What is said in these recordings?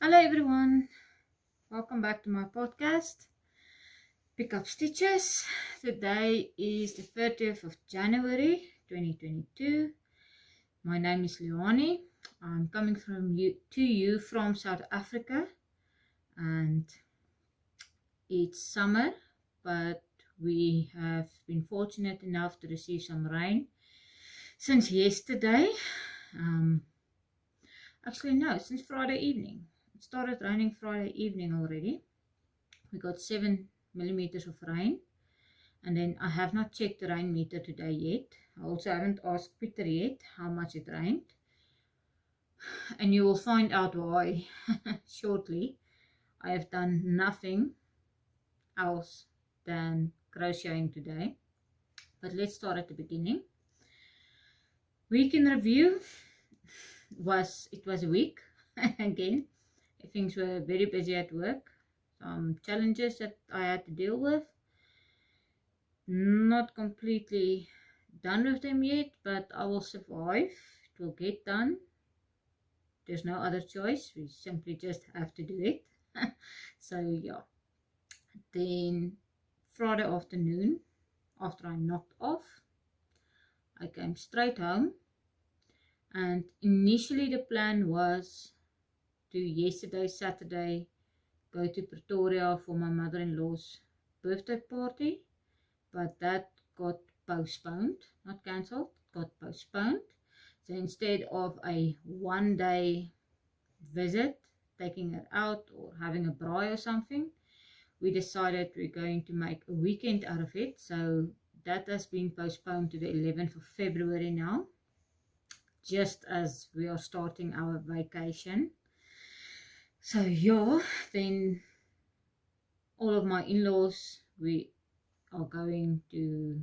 Hello everyone, welcome back to my podcast, Pick Up Stitches. Today is the 30th of January 2022. My name is Leanie. I'm coming to you from South Africa, and it's summer, but we have been fortunate enough to receive some rain since yesterday. Since Friday evening. It started raining Friday evening already. We got 7 millimeters of rain, and then I have not checked the rain meter today yet. I also haven't asked Peter yet how much it rained, and you will find out why shortly. I have done nothing else than crocheting today, but let's start at the beginning. Week in review was a week again. Things were very busy at work. Some challenges that I had to deal with. Not completely done with them yet, but I will survive. It will get done. There's no other choice. We simply just have to do it. So yeah. Then Friday afternoon, after I knocked off, I came straight home. And initially the plan was to yesterday, Saturday, go to Pretoria for my mother-in-law's birthday party, but that got postponed, not cancelled, got postponed. So instead of a one-day visit, taking her out or having a braai or something, we decided we're going to make a weekend out of it. So that has been postponed to the 11th of February now, just as we are starting our vacation. So yeah, then all of my in-laws, we are going to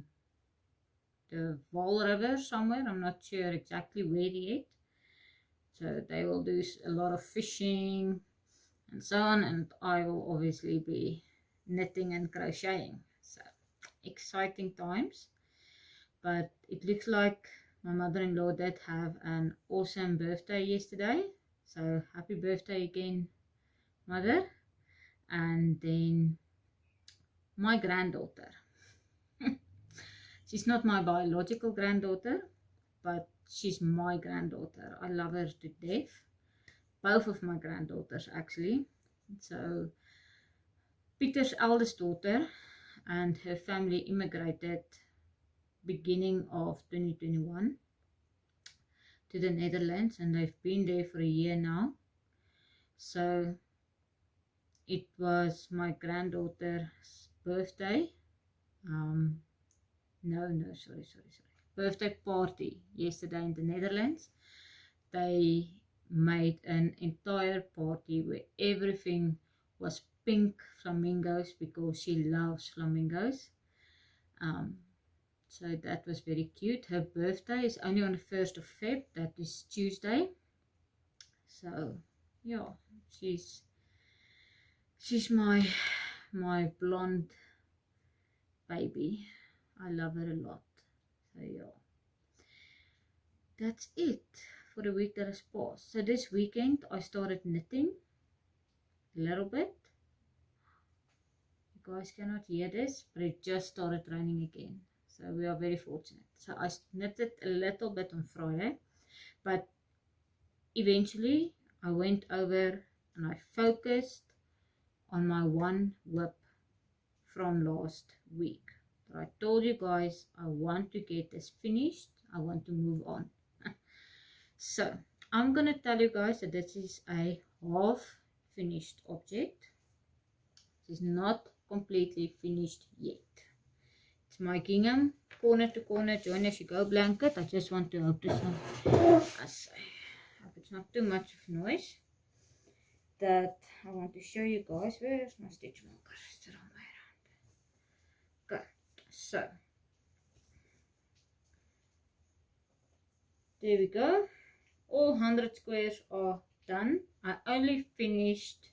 the Vaal River somewhere. I'm not sure exactly where yet. So they will do a lot of fishing and so on, and I will obviously be knitting and crocheting. So exciting times. But it looks like my mother-in-law did have an awesome birthday yesterday. So happy birthday again, Mother. And then my granddaughter. She's not my biological granddaughter, but she's my granddaughter. I love her to death. Both of my granddaughters actually. So Peter's eldest daughter and her family immigrated beginning of 2021 to the Netherlands, and they've been there for a year now. So it was my granddaughter's birthday. Birthday party yesterday in the Netherlands. They made an entire party where everything was pink flamingos because she loves flamingos. So that was very cute. Her birthday is only on the 1st of Feb. That is Tuesday. So yeah, she's my blonde baby. I love her a lot. So yeah, that's it for the week that has passed. So this weekend I started knitting a little bit. You guys cannot hear this, but it just started raining again. So we are very fortunate. So I knitted a little bit on Friday, but eventually I went over and I focused on my one whip from last week. But I told you guys I want to get this finished. I want to move on. So I'm gonna tell you guys that this is a half finished object. It is not completely finished yet. It's my Gingham corner to corner join as you go blanket. I just want to hope this hope it's not too much of noise. That I want to show you guys. Where's my stitch marker? It's around my hand. Okay, so there we go. All 100 squares are done. I only finished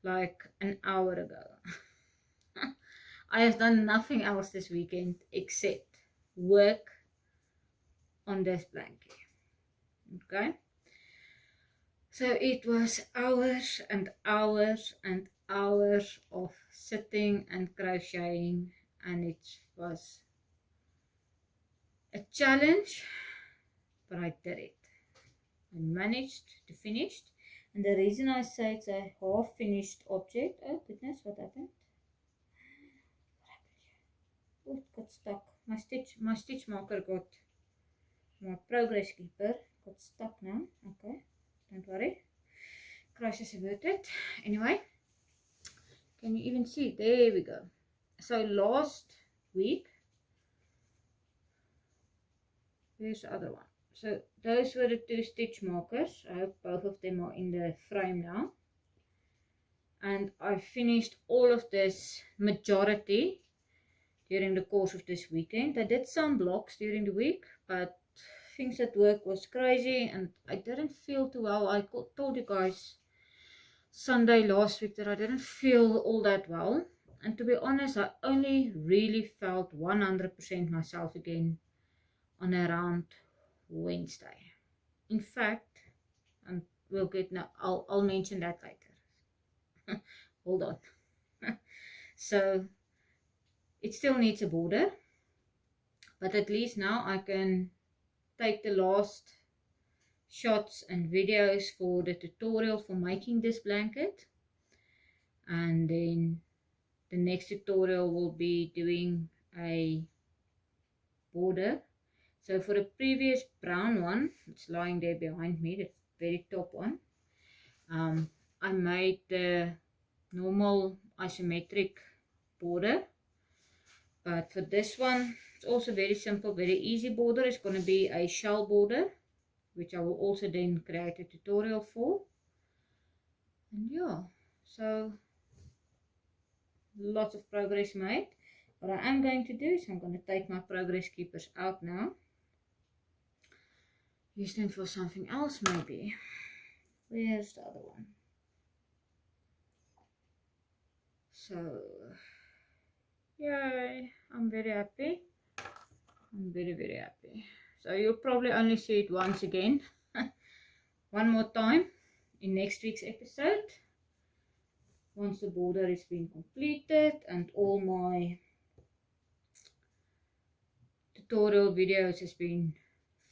like an hour ago. I have done nothing else this weekend except work on this blanket. Okay. So it was hours and hours and hours of sitting and crocheting, and it was a challenge, but I did it. I managed to finish, and the reason I say it's a half finished object, oh goodness, what happened? Oh, it got stuck. My stitch marker got, my progress keeper got stuck now. Okay, don't worry. Crisis averted. Anyway, can you even see? There we go. So last week, here's the other one. So those were the 2 stitch markers. I hope both of them are in the frame now. And I finished all of this majority during the course of this weekend. I did some blocks during the week, but things at work was crazy and I didn't feel too well. I told you guys Sunday last week that I didn't feel all that well. And to be honest, I only really felt 100% myself again on around Wednesday. In fact, and we'll get now, I'll mention that later. Hold on. So it still needs a border, but at least now I can take the last shots and videos for the tutorial for making this blanket, and then the next tutorial will be doing a border. So for the previous brown one, it's lying there behind me, the very top one, I made the normal isometric border, but for this one it's also very simple, very easy border. It's going to be a shell border, which I will also then create a tutorial for. And yeah, so lots of progress made. What I am going to do is I'm going to take my progress keepers out now, use them for something else maybe. Where's the other one? So yay, I'm very happy. I'm very happy. So you'll probably only see it once again, one more time in next week's episode, once the border is being completed and all my tutorial videos has been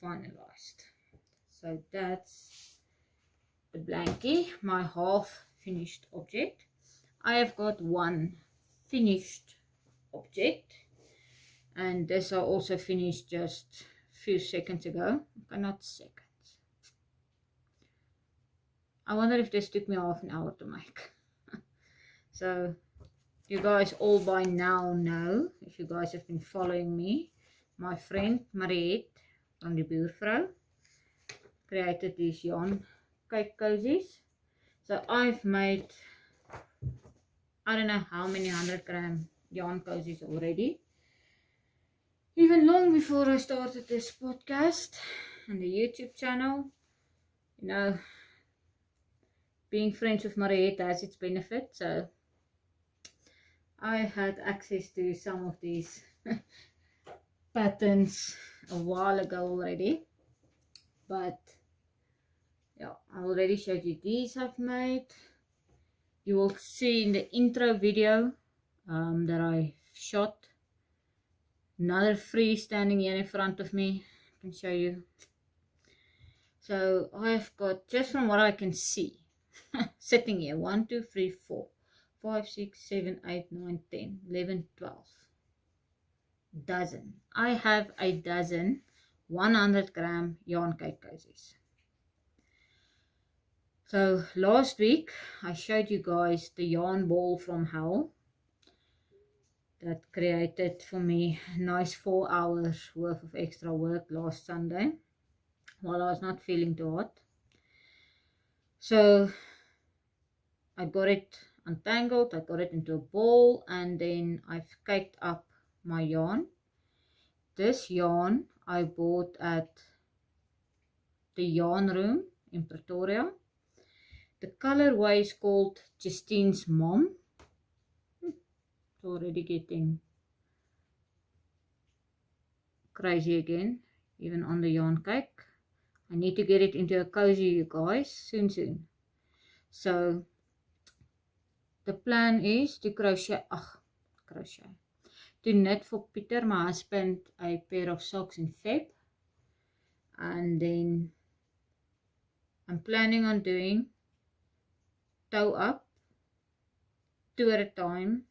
finalized. So that's the blankie, my half finished object. I have got one finished object, and this I also finished just a few seconds ago. Okay, not seconds. I wonder if this took me half an hour to make. So you guys all by now know, if you guys have been following me, my friend Mariette from Die Boervrou created these yarn cake cozies. So I've made, I don't know how many 100-gram yarn cozies already, even long before I started this podcast and the YouTube channel. You know, being friends with Mariette has its benefits, so I had access to some of these patterns a while ago already, but yeah, I already showed you these I've made. You will see in the intro video that I shot another free standing here in front of me. I can show you. So I've got, just from what I can see, sitting here, 1, 2, 3, 4, 5, 6, 7, 8, 9, 10, 11, 12. Dozen. I have a dozen 100-gram yarn cake cozies. So last week I showed you guys the yarn ball from hell that created for me a nice 4 hours worth of extra work last Sunday while I was not feeling too hot. So I got it untangled, I got it into a ball, and then I've caked up my yarn. This yarn I bought at the yarn room in Pretoria. The colorway is called Justine's Mom. It's already getting crazy again, even on the yarn cake. I need to get it into a cozy, you guys, soon. So the plan is to to knit for Peter, my husband, a pair of socks in Feb, and then I'm planning on doing toe up, 2 at a time,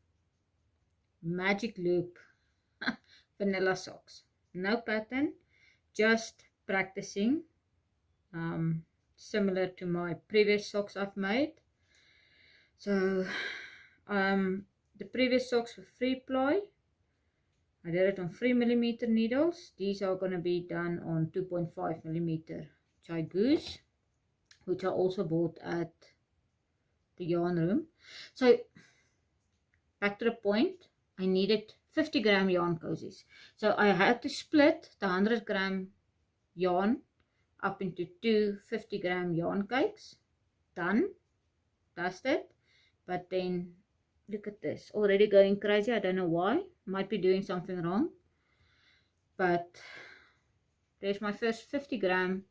magic loop, vanilla socks. No pattern, just practicing, similar to my previous socks I've made. So the previous socks were 3 ply. I did it on 3mm needles. These are going to be done on 2.5mm Chai Goose, which I also bought at the yarn room. So back to the point, I needed 50 gram yarn cozies. So I had to split the 100 gram yarn up into 2 50 gram yarn cakes. Done, dusted. But then look at this, already going crazy. I don't know why, might be doing something wrong, but there's my first 50 gram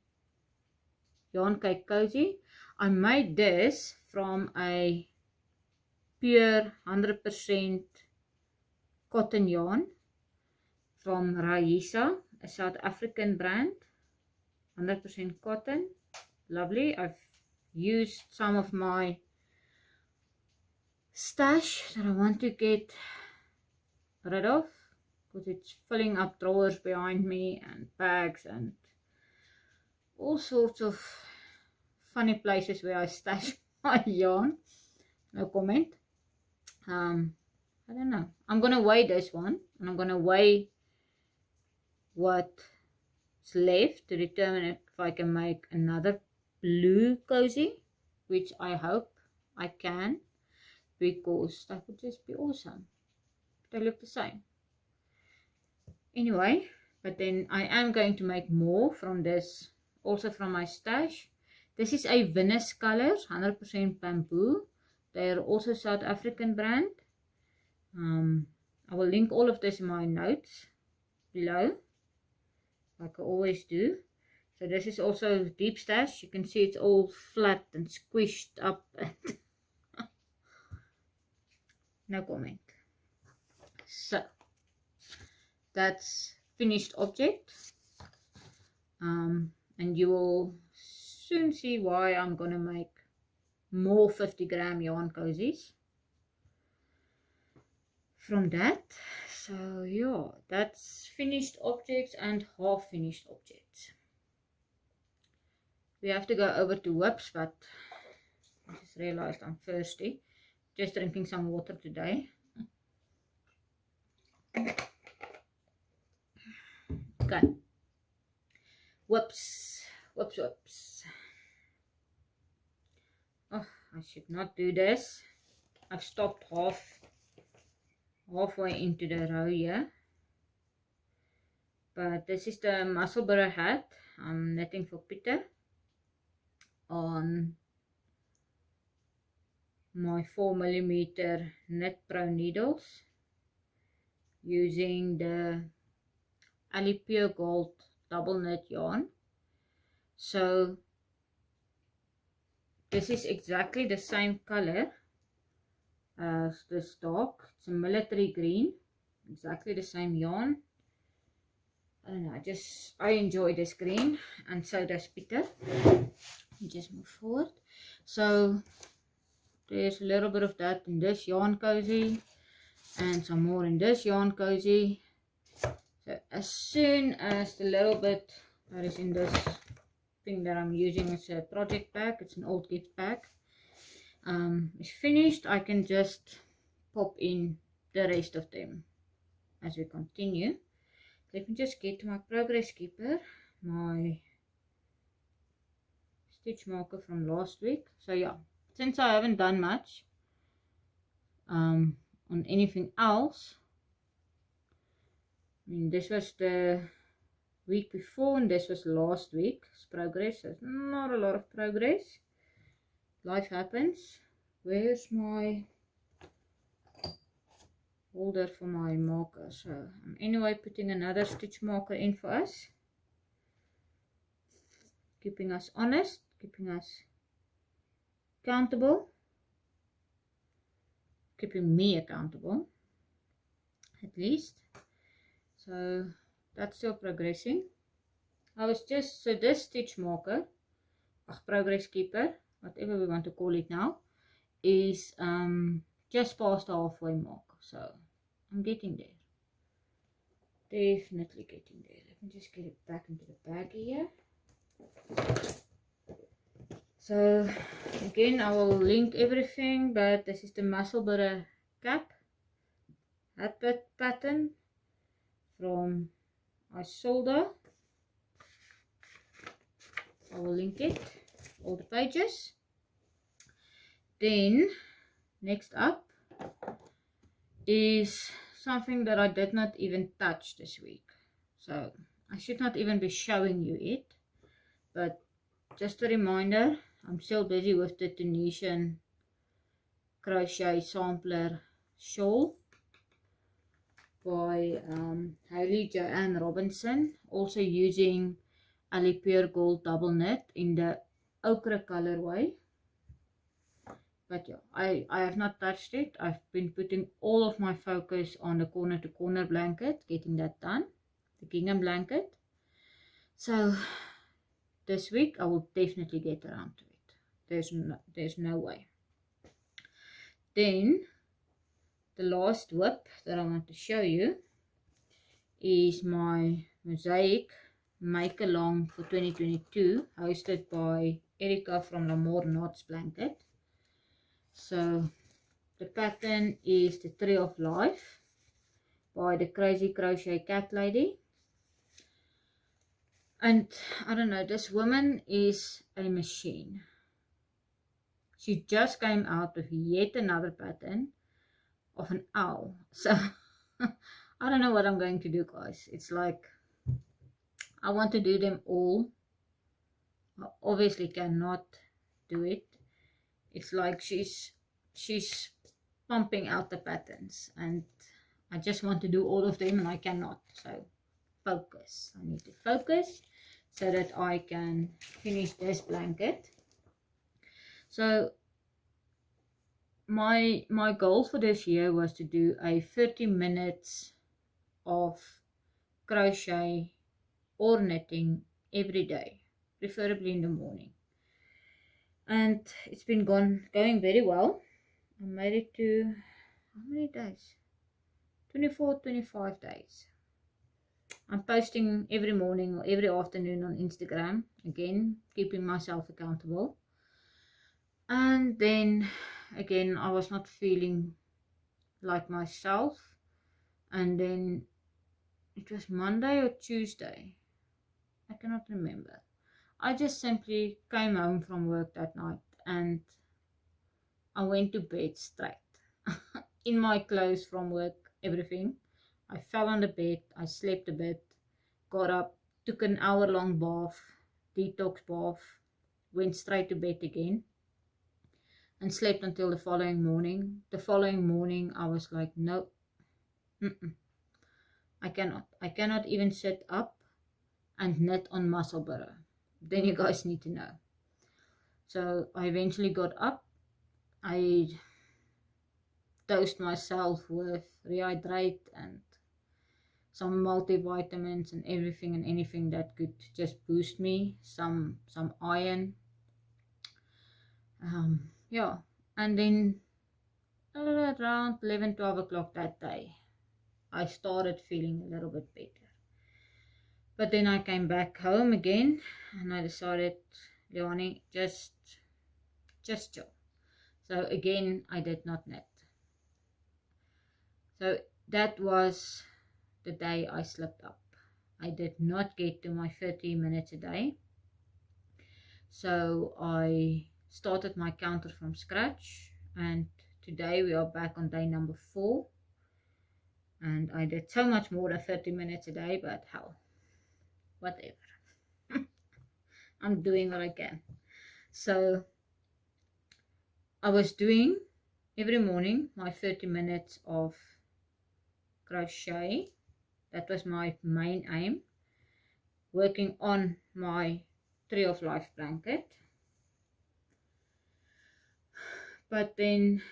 yarn cake cozy. I made this from a pure 100% cotton yarn from Liza, a South African brand, 100% cotton, lovely. I've used some of my stash that I want to get rid of because it's filling up drawers behind me and bags and all sorts of funny places where I stash my yarn. No comment. I don't know. I'm gonna weigh this one and I'm gonna weigh what's left to determine if I can make another blue cozy, which I hope I can, because that would just be awesome. They look the same anyway. But then I am going to make more from this, also from my stash. This is a Venus colors, 100% bamboo. They are also South African brand. I will link all of this in my notes below, like I always do. So this is also deep stash. You can see it's all flat and squished up. No comment. So that's finished object, and you will soon see why I'm gonna make more 50 gram yarn cozies from that. So yeah, that's finished objects and half finished objects. We have to go over to whips, but I just realized I'm thirsty. Just drinking some water today. Okay. Whips. Oh, I should not do this. I've stopped halfway into the row here. But this is the Musselburgh Hat. I'm knitting for Peter on my 4mm Knit Pro needles using the Ali Pure Gold double knit yarn. So this is exactly the same color as the stock. It's a military green, exactly the same yarn. I don't know, I enjoy this green, and so does Peter. Just move forward. So there's a little bit of that in this yarn cozy, and some more in this yarn cozy. So as soon as the little bit that is in this thing that I'm using as a project bag, it's an old gift bag, is finished, I can just pop in the rest of them as we continue. Let me just get to my progress keeper, my stitch marker from last week. So yeah, since I haven't done much on anything else, I mean, this was the week before and this was last week's progress. So it's not a lot of progress. Life happens. Where's my holder for my marker? So I'm anyway putting another stitch marker in for us. keeping us honest, keeping us accountable, keeping me accountable at least. So that's still progressing. I was just, so this stitch marker, progress keeper, whatever we want to call it now, is just past the halfway mark. So I'm getting there. Definitely getting there. Let me just get it back into the bag here. So again, I will link everything, but this is the Musselburgh Hat pattern from my shoulder. I will link it, all the pages. Then next up is something that I did not even touch this week, so I should not even be showing you it, but just a reminder, I'm still busy with the Tunisian Crochet sampler shawl by Jalene Robinson, also using Ali Pure Gold double knit in the ochre colorway. But yeah, I have not touched it. I've been putting all of my focus on the corner to corner blanket, getting that done, the Gingham blanket. So this week I will definitely get around to it. There's no way. Then the last whip that I want to show you is my Mosaic Make Along for 2022, hosted by Erika from Lamoureknots blanket. So the pattern is the Tree of Life by the Crazy Crochet Cat Lady. And I don't know, this woman is a machine. She just came out with yet another pattern of an owl. So I don't know what I'm going to do, guys. It's like I want to do them all. I obviously cannot do it. It's like she's pumping out the patterns, and I just want to do all of them, and I cannot. So focus. I need to focus so that I can finish this blanket. So my goal for this year was to do a 30 minutes of crochet or knitting every day, preferably in the morning. And it's been going very well. I made it to, how many days? 24, 25 days. I'm posting every morning or every afternoon on Instagram, again, keeping myself accountable. And then, again, I was not feeling like myself. And then, it was Monday or Tuesday. I cannot remember. I just simply came home from work that night and I went to bed straight. In my clothes from work, everything. I fell on the bed, I slept a bit, got up, took an hour-long bath, detox bath, went straight to bed again, and slept until the following morning. The following morning, I was like, no, I cannot even sit up and knit on Musselburgh. Then you guys need to know. So I eventually got up. I dosed myself with Rehydrate and some multivitamins and everything and anything that could just boost me. Some iron. Yeah. And then around 11, 12 o'clock that day, I started feeling a little bit better. But then I came back home again and I decided, Leanie, just chill. So again, I did not knit. So that was the day I slipped up. I did not get to my 30 minutes a day. So I started my counter from scratch, and today we are back on day number 4. And I did so much more than 30 minutes a day, but hell, whatever. I'm doing what I can. So I was doing every morning my 30 minutes of crochet. That was my main aim. Working on my Tree of Life blanket. But then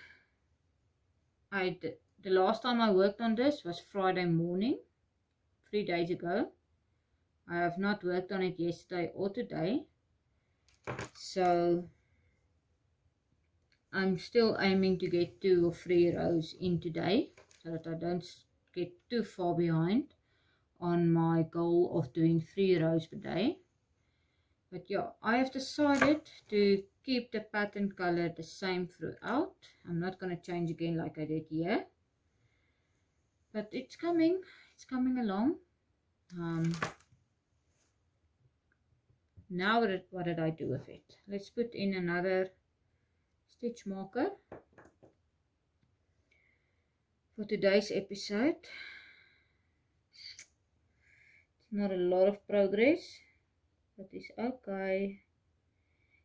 the last time I worked on this was Friday morning, 3 days ago. I have not worked on it yesterday or today. So I'm still aiming to get 2 or 3 rows in today, so that I don't get too far behind on my goal of doing 3 rows per day. But yeah, I have decided to keep the pattern color the same throughout. I'm not going to change again like I did here. But it's coming along. Now what did I do with it? Let's put in another stitch marker for today's episode. It's not a lot of progress, but it's okay.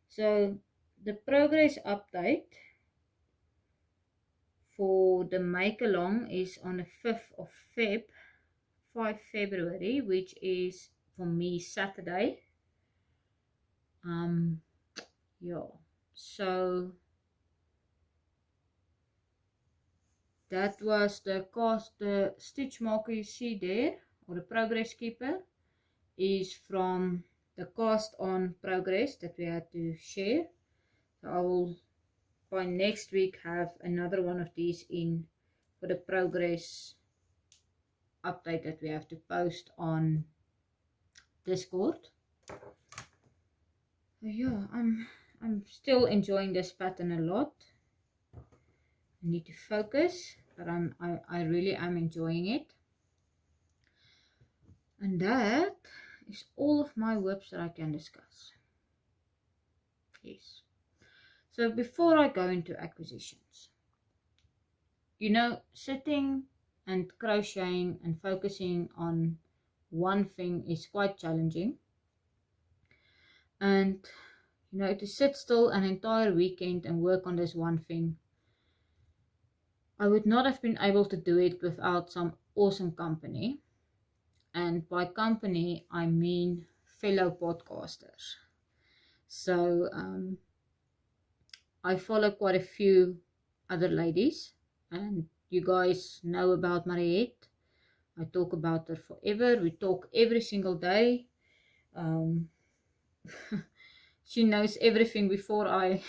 So the progress update for the make along is on the 5th of February, which is for me Saturday. Yeah, so that was the stitch marker you see there, or the progress keeper, is from the cast on progress that we had to share. So I will by next week have another one of these in for the progress update that we have to post on Discord. Yeah, I'm still enjoying this pattern a lot. I need to focus, but I really am enjoying it. And that is all of my whips that I can discuss. Yes. So before I go into acquisitions, sitting and crocheting and focusing on one thing is quite challenging. And to sit still an entire weekend and work on this one thing, I would not have been able to do it without some awesome company. And by company, I mean fellow podcasters. So I follow quite a few other ladies, and you guys know about Mariette. I talk about her forever. We talk every single day. She knows everything before I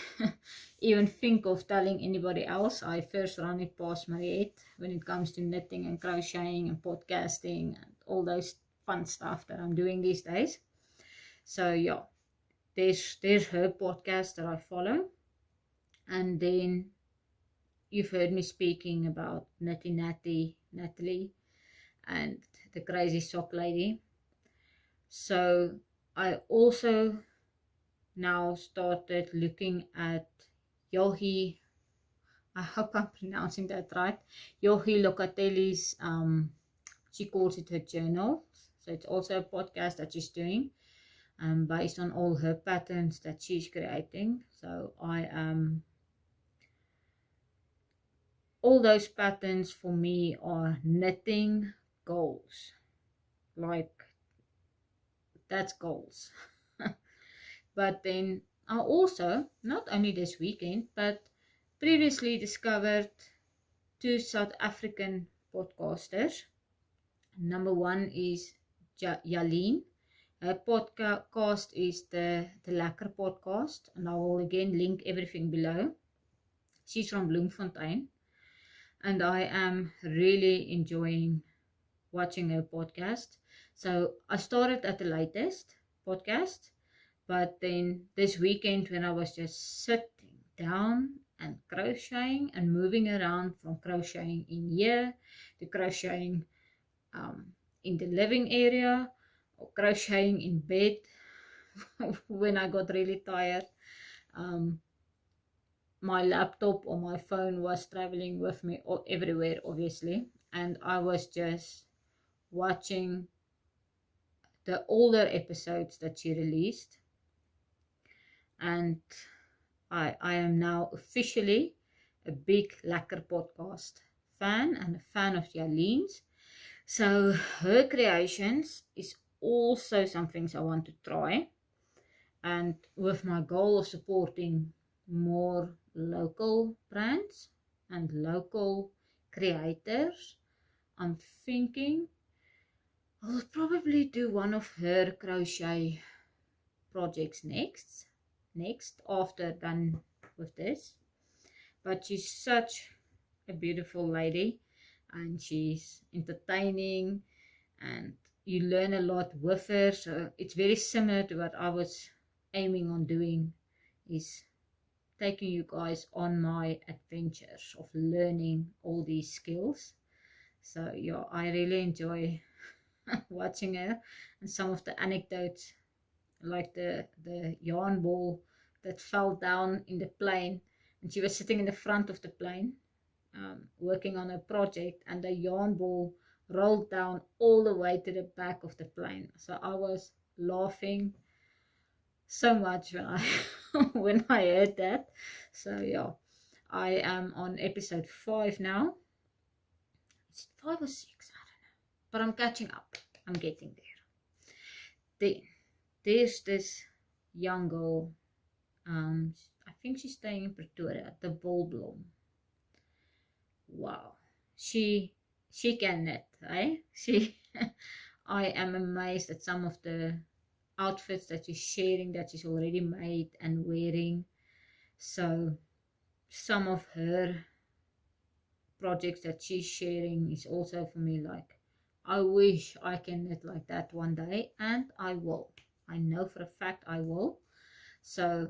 even think of telling anybody else. I first run it past Mariette when it comes to knitting and crocheting and podcasting and all those fun stuff that I'm doing these days. So yeah, there's her podcast that I follow. And then you've heard me speaking about Natalie and the crazy sock lady. So I also now started looking at Yohi, I hope I'm pronouncing that right, Yohi Locatelli's, she calls it her journal. So it's also a podcast that she's doing based on all her patterns that she's creating. So I am, all those patterns for me are knitting goals. Like, that's goals. But then I also, not only this weekend, but previously discovered 2 South African podcasters. Number one is Jalene. Her podcast is the Lekker Podcast, and I will again link everything below. She's from Bloemfontein, and I am really enjoying watching her podcast. So I started at the latest podcast, but then this weekend when I was just sitting down and crocheting and moving around from crocheting in here to crocheting in the living area or crocheting in bed when I got really tired, my laptop or my phone was traveling with me everywhere, obviously, and I was just watching the older episodes that she released. And I am now officially a big Lekker Podcast fan and a fan of Jalene's. So her creations is also some things I want to try. and with my goal of supporting more local brands and local creators, I'm thinking I'll probably do one of her crochet projects next after done with this. But she's such a beautiful lady, and she's entertaining, and you learn a lot with her. So it's very similar to what I was aiming on doing, is taking you guys on my adventures of learning all these skills. So yeah, I really enjoy watching her, and some of the anecdotes, like the yarn ball that fell down in the plane, and she was sitting in the front of the plane, working on a project, and the yarn ball rolled down all the way to the back of the plane. So I was laughing so much when I when I heard that. So yeah, I am on episode 5 now. Is it 5 or 6? I don't know, but I'm catching up. I'm getting there. Then there's this young girl. I think she's staying in Pretoria, the Wolblom. Wow, she can knit, eh? I am amazed at some of the outfits that she's sharing, that she's already made and wearing. So some of her projects that she's sharing is also for me like, I wish I can knit like that one day, and I will. I know for a fact I will. So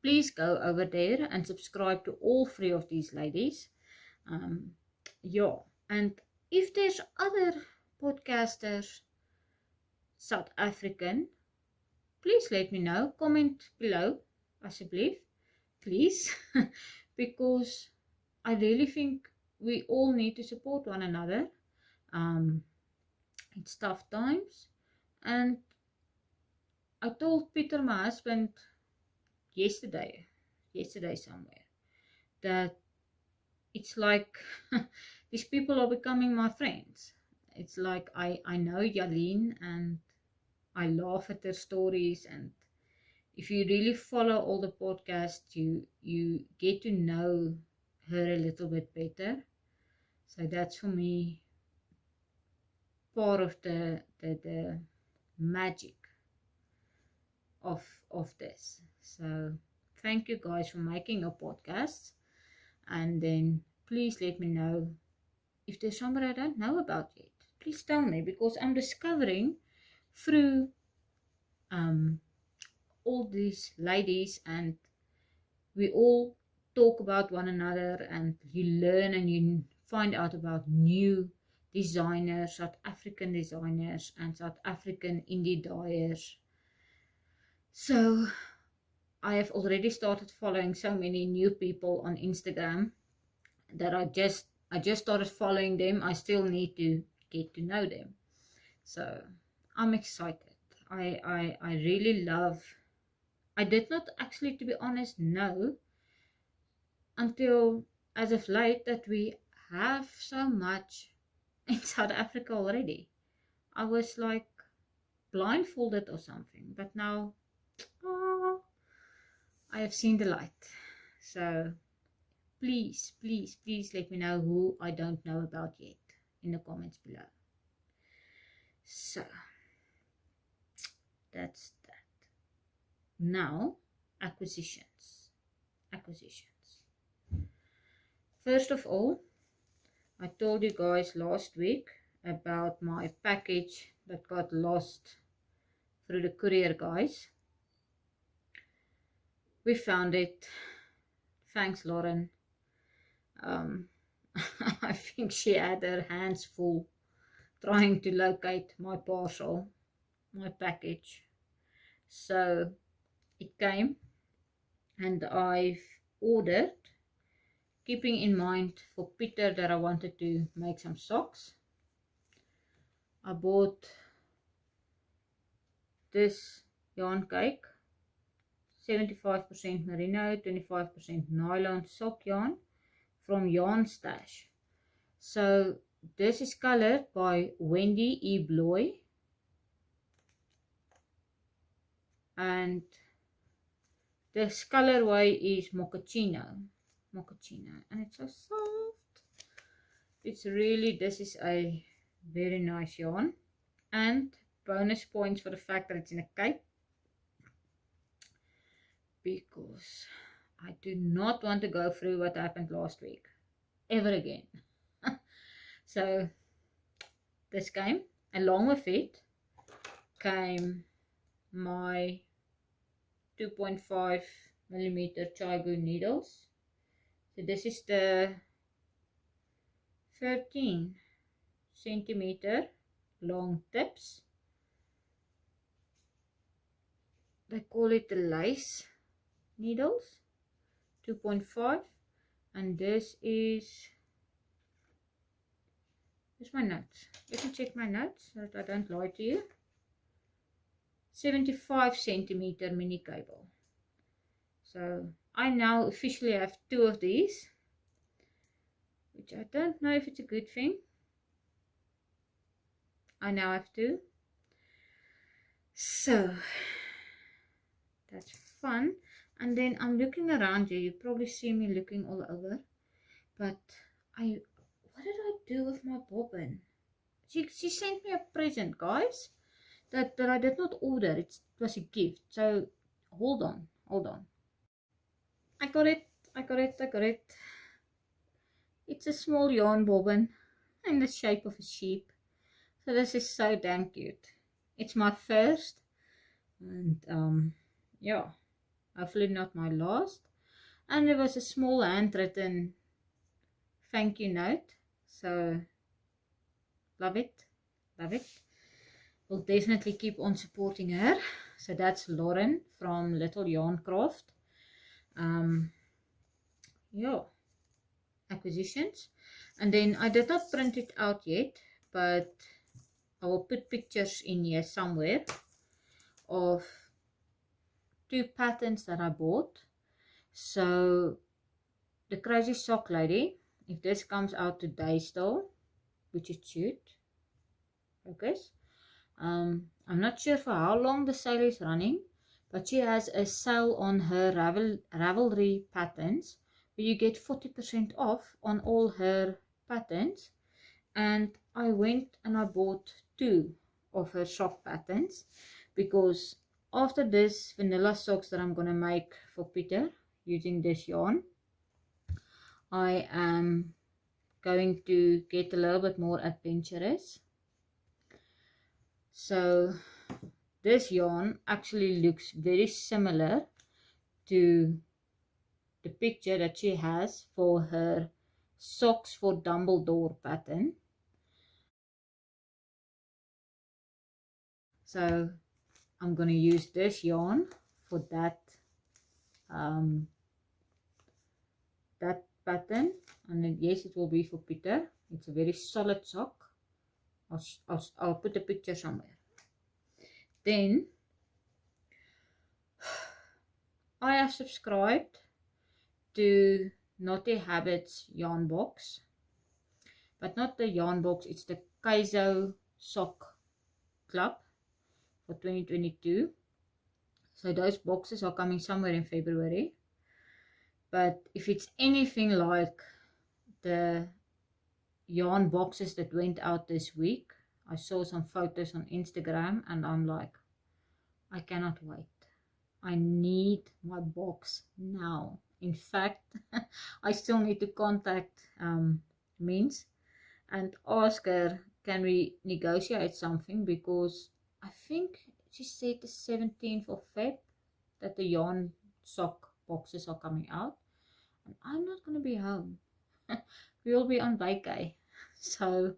please go over there and subscribe to all 3 of these ladies. Yeah, and if there's other podcasters, South African, please let me know. Comment below, alsjeblieft, please, because I really think we all need to support one another. It's tough times, and I told Peter, my husband, yesterday somewhere, that it's like these people are becoming my friends. It's like I know Jalene, and I laugh at their stories, and if you really follow all the podcasts, you get to know her a little bit better. So that's for me part of the magic of this. So thank you guys for making a podcast, and then please let me know if there's somebody I don't know about yet. Please tell me, because I'm discovering through all these ladies, and we all talk about one another, and you learn and you find out about new designers, South African designers and South African indie dyers. So I have already started following so many new people on Instagram that I just started following them. I still need to get to know them. So I'm excited. I really love. I did not actually, to be honest, know until as of late that we have so much in South Africa already. I was like blindfolded or something, but now I have seen the light. So please let me know who I don't know about yet in the comments below. So that's that. Now, acquisitions. First of all, I told you guys last week about my package that got lost through the courier guys. We found it. Thanks, Lauren. I think she had her hands full trying to locate my parcel, my package. So it came, and I've ordered, keeping in mind for Peter that I wanted to make some socks. I bought this yarn cake, 75% merino, 25% nylon sock yarn from Yarn Stash. So this is colored by Wendy E. Bloy. and this colorway is mochaccino, and it's so soft. It's really, this is a very nice yarn, and bonus points for the fact that it's in a cape, because I do not want to go through what happened last week ever again. So this came, along with it came my 2.5 millimeter Chigu needles. So this is the 13 centimeter long tips. They call it the lace needles, 2.5, and this is, here's my notes. Let me check my notes so that I don't lie to you. 75 centimeter mini cable. So I now officially have 2 of these, which I don't know if it's a good thing. I now have 2. So that's fun. And then I'm looking around here. You probably see me looking all over. But what did I do with my bobbin? She sent me a present, guys, that I did not order. It was a gift. So hold on. I got it. It's a small yarn bobbin in the shape of a sheep. So this is so damn cute. It's my first, and yeah, hopefully not my last. And there was a small handwritten thank you note. So love it. We'll definitely keep on supporting her. So that's Lauren from Little Yarn Craft. Yeah, acquisitions. And then I did not print it out yet, but I will put pictures in here somewhere of 2 patterns that I bought. So the Crazy Sock Lady, if this comes out today still, which it should, focus. I'm not sure for how long the sale is running, but she has a sale on her Ravelry patterns where you get 40% off on all her patterns. And I went and I bought 2 of her sock patterns, because after this vanilla socks that I'm going to make for Peter using this yarn, I am going to get a little bit more adventurous. So this yarn actually looks very similar to the picture that she has for her socks for Dumbledore pattern. So I'm going to use this yarn for that that pattern, and then yes, it will be for Peter. It's a very solid sock. I'll put a picture somewhere. Then I have subscribed to Knotty Habitz yarn box, but not the yarn box, it's the Kaizo sock club for 2022. So those boxes are coming somewhere in February. But if it's anything like the yarn boxes that went out this week, I saw some photos on Instagram and I'm like, I cannot wait. I need my box now. In fact, I still need to contact Means and ask her, can we negotiate something, because I think she said the 17th of Feb that the yarn sock boxes are coming out, and I'm not going to be home. We will be on vacay, so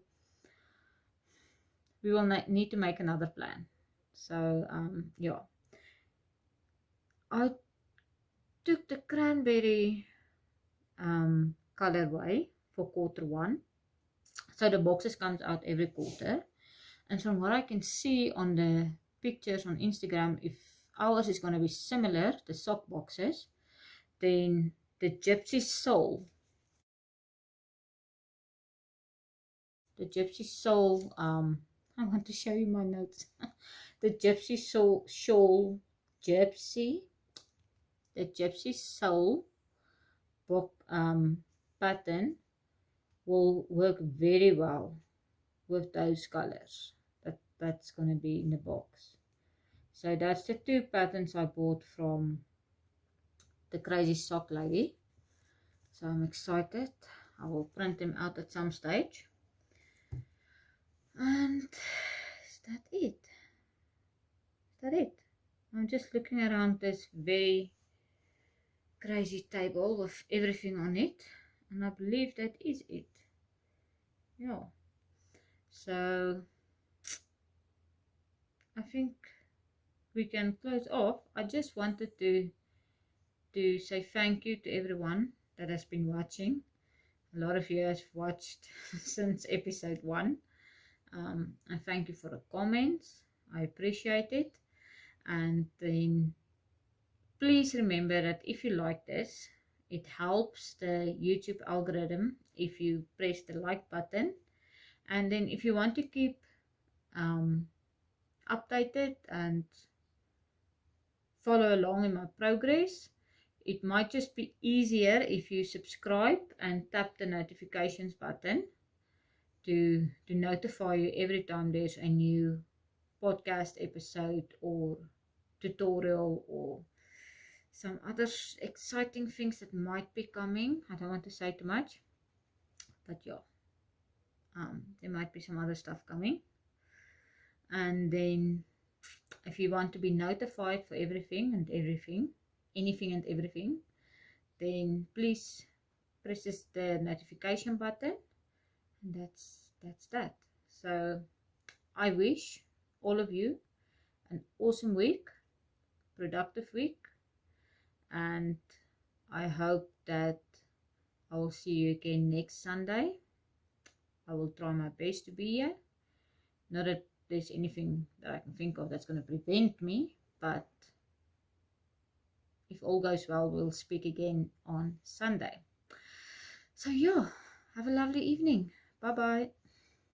we will need to make another plan. So yeah, I took the cranberry colorway for Q1. So the boxes comes out every quarter, and from what I can see on the pictures on Instagram, if ours is going to be similar, the sock boxes, then the Gypsy Soul, I want to show you my notes. The Gypsy Soul Shawl gypsy soul pattern will work very well with those colors that's going to be in the box. So that's the 2 patterns I bought from the Crazy Sock Lady. So I'm excited. I will print them out at some stage. And is that it? Is that it? I'm just looking around this very crazy table with everything on it, and I believe that is it. Yeah. So I think we can close off. I just wanted to say thank you to everyone that has been watching. A lot of you have watched since episode 1. And thank you for the comments. I appreciate it. And then please remember that if you like this, it helps the YouTube algorithm if you press the like button. And then if you want to keep updated and follow along in my progress, it might just be easier if you subscribe and tap the notifications button to notify you every time there's a new podcast episode or tutorial or some other exciting things that might be coming. I don't want to say too much, but yeah, there might be some other stuff coming. And then if you want to be notified for anything and everything, then please press the notification button, and that's that. So I wish all of you an awesome week, productive week, and I hope that I will see you again next Sunday. I will try my best to be here. Not that there's anything that I can think of that's going to prevent me, but if all goes well, we'll speak again on Sunday. So yeah, have a lovely evening. Bye bye.